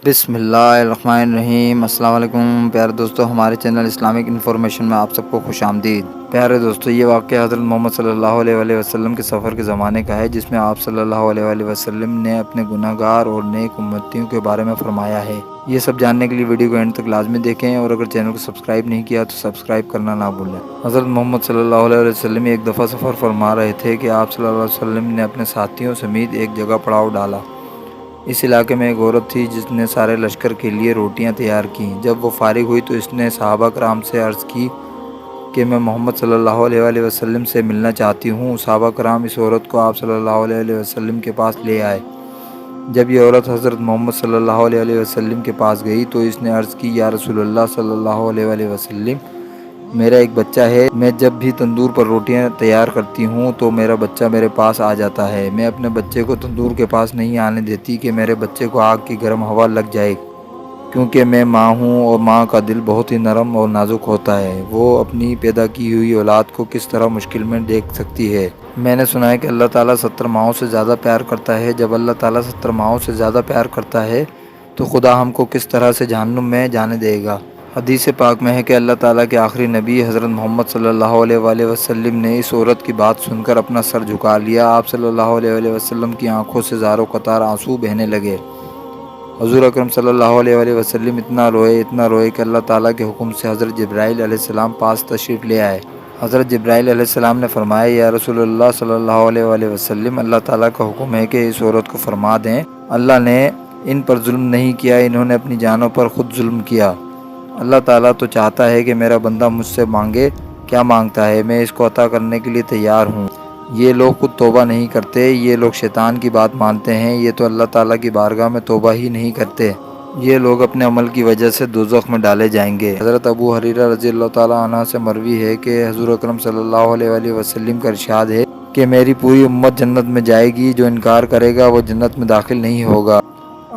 بسم اللہ الرحمن الرحیم۔ السلام علیکم پیارے دوستو، ہمارے چینل اسلامک انفارمیشن میں آپ سب کو خوش آمدید۔ پیارے دوستو، یہ واقعہ حضرت محمد صلی اللہ علیہ وآلہ وسلم کے سفر کے زمانے کا ہے، جس میں آپ صلی اللہ علیہ وآلہ وسلم نے اپنے گناہ گار اور نیک امتیوں کے بارے میں فرمایا ہے۔ یہ سب جاننے کے لیے ویڈیو کو اینڈ تک لازمی دیکھیں، اور اگر چینل کو سبسکرائب نہیں کیا تو سبسکرائب کرنا نہ بھولیں۔ حضرت محمد صلی اللہ علیہ وسلم ایک دفعہ سفر فرما رہے تھے کہ آپ صلی اللہ علیہ وسلم نے اپنے ساتھیوں سمیت ایک جگہ پڑاؤ ڈالا۔ اس علاقے میں ایک عورت تھی جس نے سارے لشکر کے لیے روٹیاں تیار کیں۔ جب وہ فارغ ہوئی تو اس نے صحابہ کرام سے عرض کی کہ میں محمد صلی اللہ علیہ وآلہ وسلم سے ملنا چاہتی ہوں۔ صحابہ کرام اس عورت کو آپ صلی اللہ علیہ وآلہ وسلم کے پاس لے آئے۔ جب یہ عورت حضرت محمد صلی اللہ علیہ وآلہ وسلم کے پاس گئی تو اس نے عرض کی، یا رسول اللہ صلی اللہ علیہ وآلہ وسلم، میرا ایک بچہ ہے۔ میں جب بھی تندور پر روٹیاں تیار کرتی ہوں تو میرا بچہ میرے پاس آ جاتا ہے۔ میں اپنے بچے کو تندور کے پاس نہیں آنے دیتی کہ میرے بچے کو آگ کی گرم ہوا لگ جائے، کیونکہ میں ماں ہوں اور ماں کا دل بہت ہی نرم اور نازک ہوتا ہے۔ وہ اپنی پیدا کی ہوئی اولاد کو کس طرح مشکل میں دیکھ سکتی ہے۔ میں نے سنا ہے کہ اللہ تعالیٰ 70 ماہوں سے زیادہ پیار کرتا ہے۔ جب اللہ تعالیٰ 70 ماہوں سے زیادہ پیار کرتا ہے تو خدا ہم کو کس طرح سے جہنم میں جانے دے گا۔ حدیث پاک میں ہے کہ اللہ تعالیٰ کے آخری نبی حضرت محمد صلی اللہ علیہ وآلہ وسلم نے اس عورت کی بات سن کر اپنا سر جھکا لیا۔ آپ صلی اللہ علیہ وآلہ وسلم کی آنکھوں سے زاروں قطار آنسو بہنے لگے۔ حضور اکرم صلی اللہ علیہ وآلہ وسلم اتنا روئے کہ اللہ تعالیٰ کے حکم سے حضرت جبرائیل علیہ السلام پاس تشریف لے آئے۔ حضرت جبرائیل علیہ السلام نے فرمایا، یا رسول اللہ صلی اللہ علیہ وآلہ وسلم، اللہ تعالیٰ کا حکم ہے کہ اس عورت کو فرما دیں، اللہ نے ان پر ظلم نہیں کیا، انہوں نے اپنی جانوں پر خود ظلم کیا۔ اللہ تعالیٰ تو چاہتا ہے کہ میرا بندہ مجھ سے مانگے، کیا مانگتا ہے میں اس کو عطا کرنے کے لیے تیار ہوں۔ یہ لوگ خود توبہ نہیں کرتے، یہ لوگ شیطان کی بات مانتے ہیں، یہ تو اللہ تعالیٰ کی بارگاہ میں توبہ ہی نہیں کرتے، یہ لوگ اپنے عمل کی وجہ سے دوزخ میں ڈالے جائیں گے۔ حضرت ابو ہریرہ رضی اللہ تعالیٰ عنہ سے مروی ہے کہ حضور اکرم صلی اللہ علیہ وآلہ وسلم کا ارشاد ہے کہ میری پوری امت جنت میں جائے گی، جو انکار کرے گا وہ جنت میں داخل نہیں ہوگا۔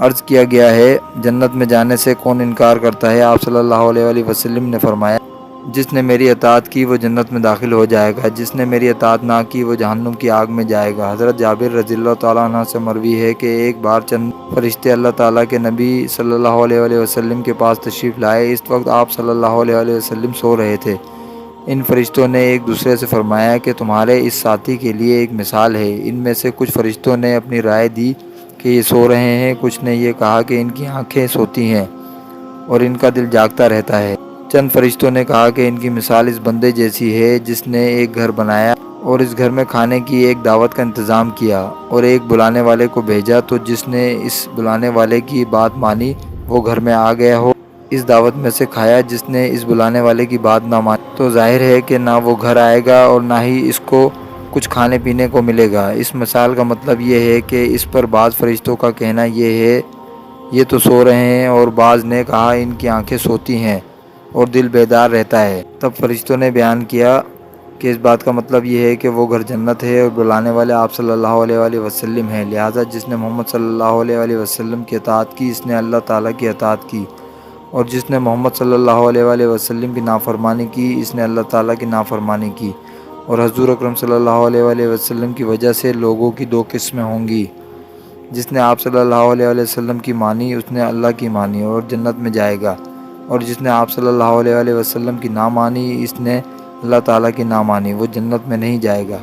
عرض کیا گیا ہے، جنت میں جانے سے کون انکار کرتا ہے؟ آپ صلی اللہ علیہ وآلہ وسلم نے فرمایا، جس نے میری اطاعت کی وہ جنت میں داخل ہو جائے گا، جس نے میری اطاعت نہ کی وہ جہنم کی آگ میں جائے گا۔ حضرت جابر رضی اللہ تعالیٰ عنہ سے مروی ہے کہ ایک بار چند فرشتے اللہ تعالیٰ کے نبی صلی اللہ علیہ وآلہ وسلم کے پاس تشریف لائے۔ اس وقت آپ صلی اللہ علیہ وآلہ وسلم سو رہے تھے۔ ان فرشتوں نے ایک دوسرے سے فرمایا کہ تمہارے اس ساتھی کے لیے ایک مثال ہے۔ ان میں سے کچھ فرشتوں نے اپنی رائے دی کہ یہ سو رہے ہیں، کچھ نے یہ کہا کہ ان کی آنکھیں سوتی ہیں اور ان کا دل جاگتا رہتا ہے۔ چند فرشتوں نے کہا کہ ان کی مثال اس بندے جیسی ہے جس نے ایک گھر بنایا اور اس گھر میں کھانے کی ایک دعوت کا انتظام کیا اور ایک بلانے والے کو بھیجا، تو جس نے اس بلانے والے کی بات مانی وہ گھر میں آ گیا ہو، اس دعوت میں سے کھایا۔ جس نے اس بلانے والے کی بات نہ مانی تو ظاہر ہے کہ نہ وہ گھر آئے گا اور نہ ہی اس کو کچھ کھانے پینے کو ملے گا۔ اس مثال کا مطلب یہ ہے کہ اس پر بعض فرشتوں کا کہنا یہ ہے یہ تو سو رہے ہیں، اور بعض نے کہا ان کی آنکھیں سوتی ہیں اور دل بیدار رہتا ہے۔ تب فرشتوں نے بیان کیا کہ اس بات کا مطلب یہ ہے کہ وہ گھر جنت ہے اور بلانے والے آپ صلی اللہ علیہ وآلہ وسلم ہیں، لہٰذا جس نے محمد صلی اللہ علیہ وآلہ وسلم کی اطاعت کی اس نے اللہ تعالیٰ کی اطاعت کی، اور جس نے محمد صلی اللہ علیہ وآلہ وسلم کی نافرمانی کی اس نے اللہ تعالیٰ کی نافرمانی کی۔ اور حضور اکرم صلی اللہ علیہ وآلہ وسلم کی وجہ سے لوگوں کی دو قسمیں ہوں گی، جس نے آپ صلی اللہ علیہ وآلہ وسلم کی مانی اس نے اللہ کی مانی اور جنت میں جائے گا، اور جس نے آپ صلی اللہ علیہ وآلہ وسلم کی نہ مانی اس نے اللہ تعالیٰ کی نہ مانی، وہ جنت میں نہیں جائے گا۔